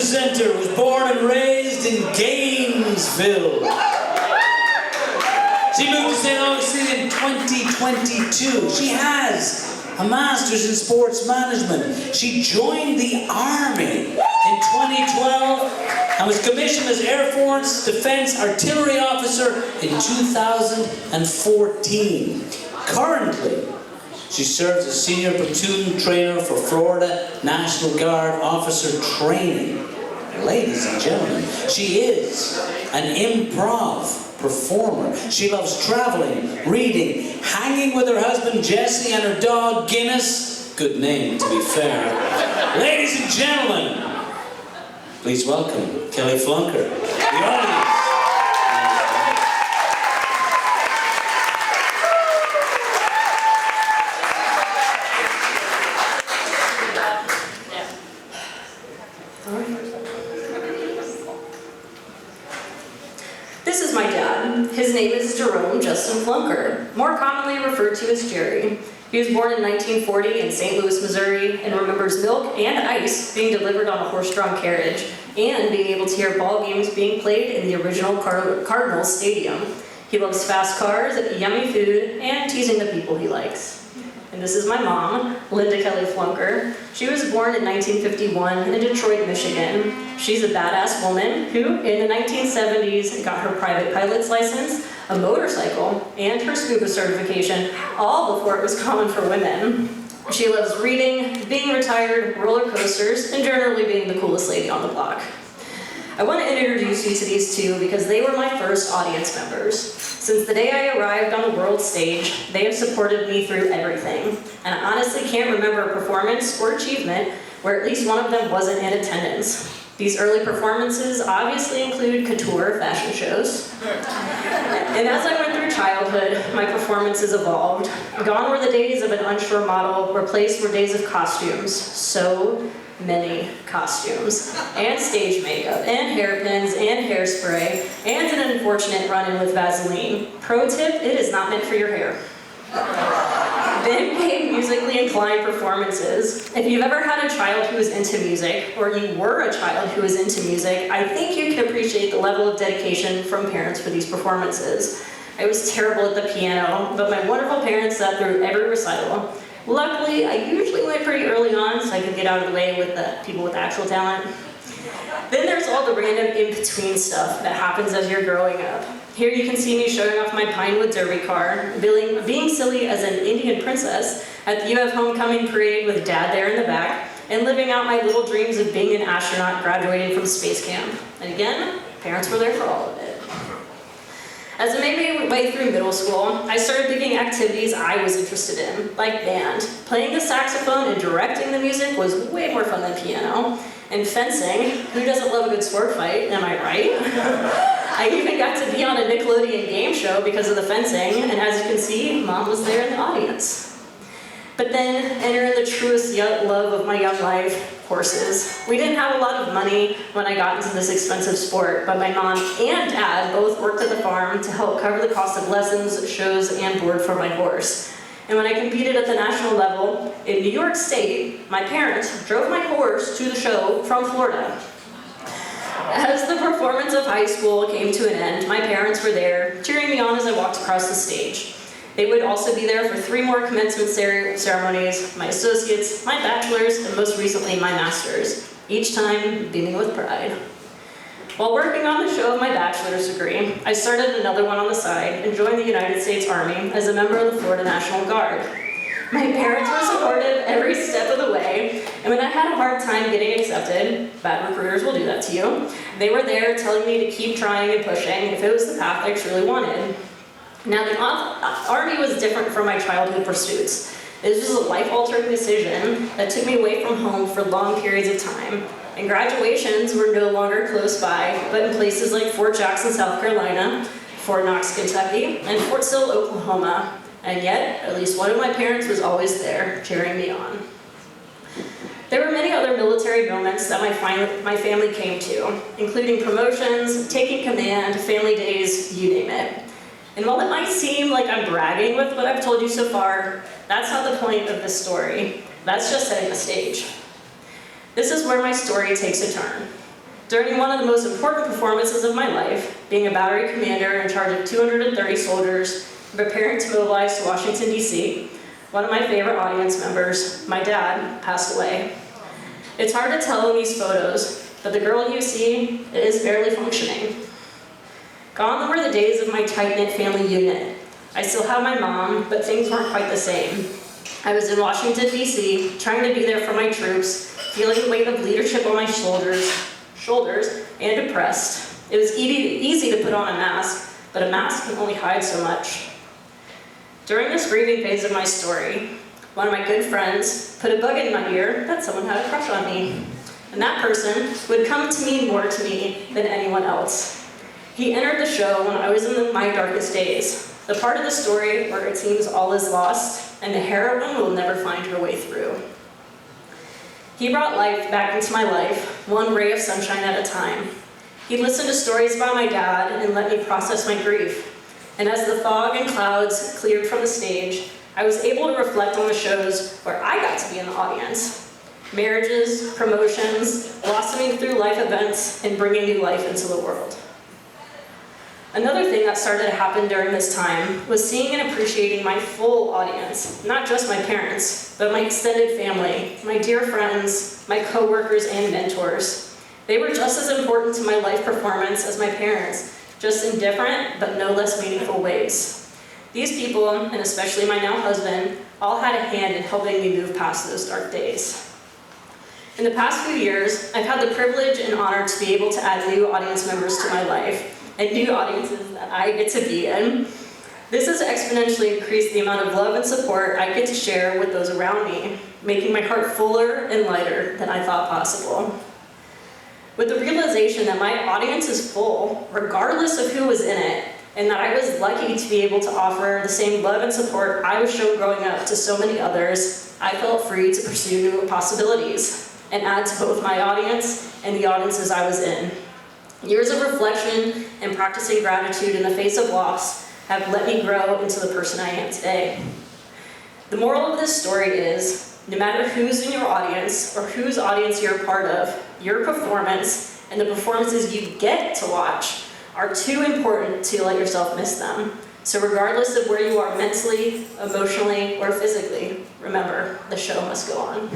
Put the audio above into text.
presenter was born and raised in Gainesville. She moved to St. Augustine in 2022. She has a master's in sports management. She joined the Army in 2012 and was commissioned as Air Force Defense Artillery Officer in 2014. Currently, she serves as Senior Platoon Trainer for Florida National Guard Officer Training. Ladies and gentlemen, she is an improv performer. She loves traveling, reading, hanging with her husband Jesse and her dog Guinness. Good name, to be fair. Ladies and gentlemen, please welcome Kelly Flunker, the audience. This is my dad. His name is Jerome Justin Flunker, more commonly referred to as Jerry. He was born in 1940 in St. Louis, Missouri, and remembers milk and ice being delivered on a horse-drawn carriage, and being able to hear ball games being played in the original Cardinals Stadium. He loves fast cars, yummy food, and teasing the people he likes. And this is my mom, Linda Kelly Flunker. She was born in 1951 in Detroit, Michigan. She's a badass woman who, in the 1970s, got her private pilot's license, a motorcycle, and her scuba certification, all before it was common for women. She loves reading, being retired, roller coasters, and generally being the coolest lady on the block. I want to introduce you to these two because they were my first audience members. Since the day I arrived on the world stage, they have supported me through everything. And I honestly can't remember a performance or achievement where at least one of them wasn't in attendance. These early performances obviously include couture fashion shows. And as I went through childhood, my performances evolved. Gone were the days of an unsure model, replaced were days of costumes. So many costumes, and stage makeup, and hairpins, and hairspray, and an unfortunate run-in with Vaseline. Pro tip, it is not meant for your hair. Then came musically inclined performances. If you've ever had a child who was into music, or you were a child who was into music, I think you can appreciate the level of dedication from parents for these performances. I was terrible at the piano, but my wonderful parents sat through every recital. Luckily, I usually went pretty early on so I could get out of the way with the people with actual talent. Then there's all the random in-between stuff that happens as you're growing up. Here you can see me showing off my Pinewood Derby car, being silly as an Indian princess at the UF homecoming parade with Dad there in the back, and living out my little dreams of being an astronaut graduating from space camp. And again, parents were there for all of it. As I made my way through middle school, I started picking activities I was interested in, like band. Playing the saxophone and directing the music was way more fun than piano. And fencing, who doesn't love a good sword fight, am I right? I even got to be on a Nickelodeon game show because of the fencing, and as you can see, Mom was there in the audience. But then, enter the truest love of my young life, horses. We didn't have a lot of money when I got into this expensive sport, but my mom and dad both worked at the farm to help cover the cost of lessons, shows, and board for my horse. And when I competed at the national level in New York State, my parents drove my horse to the show from Florida. As the performance of high school came to an end, my parents were there, cheering me on as I walked across the stage. They would also be there for 3 more commencement ceremonies, my associates, my bachelor's, and most recently my master's, each time beaming with pride. While working on the show of my bachelor's degree, I started another one on the side and joined the United States Army as a member of the Florida National Guard. My parents were supportive every step of the way, and when I had a hard time getting accepted, bad recruiters will do that to you, they were there telling me to keep trying and pushing if it was the path I truly wanted. Now, the Army was different from my childhood pursuits. This was a life-altering decision that took me away from home for long periods of time. And graduations were no longer close by, but in places like Fort Jackson, South Carolina, Fort Knox, Kentucky, and Fort Sill, Oklahoma. And yet, at least one of my parents was always there, cheering me on. There were many other military moments that my family came to, including promotions, taking command, family days, you name it. And while it might seem like I'm bragging with what I've told you so far, that's not the point of this story. That's just setting the stage. This is where my story takes a turn. During one of the most important performances of my life, being a battery commander in charge of 230 soldiers and preparing to mobilize to Washington, D.C., one of my favorite audience members, my dad, passed away. It's hard to tell in these photos, but the girl you see is barely functioning. Gone were the days of my tight-knit family unit. I still have my mom, but things weren't quite the same. I was in Washington, D.C., trying to be there for my troops, feeling the weight of leadership on my shoulders, and depressed. It was easy to put on a mask, but a mask can only hide so much. During this grieving phase of my story, one of my good friends put a bug in my ear that someone had a crush on me. And that person would come to mean more to me than anyone else. He entered the show when I was in my darkest days, the part of the story where it seems all is lost and the heroine will never find her way through. He brought life back into my life, one ray of sunshine at a time. He listened to stories about my dad and let me process my grief. And as the fog and clouds cleared from the stage, I was able to reflect on the shows where I got to be in the audience. Marriages, promotions, blossoming through life events, and bringing new life into the world. Another thing that started to happen during this time was seeing and appreciating my full audience, not just my parents, but my extended family, my dear friends, my coworkers and mentors. They were just as important to my life performance as my parents, just in different but no less meaningful ways. These people, and especially my now husband, all had a hand in helping me move past those dark days. In the past few years, I've had the privilege and honor to be able to add new audience members to my life, and new audiences that I get to be in. This has exponentially increased the amount of love and support I get to share with those around me, making my heart fuller and lighter than I thought possible. With the realization that my audience is full, regardless of who was in it, and that I was lucky to be able to offer the same love and support I was shown growing up to so many others, I felt free to pursue new possibilities and add to both my audience and the audiences I was in. Years of reflection and practicing gratitude in the face of loss have let me grow into the person I am today. The moral of this story is, no matter who's in your audience or whose audience you're a part of, your performance and the performances you get to watch are too important to let yourself miss them. So regardless of where you are mentally, emotionally, or physically, remember, the show must go on.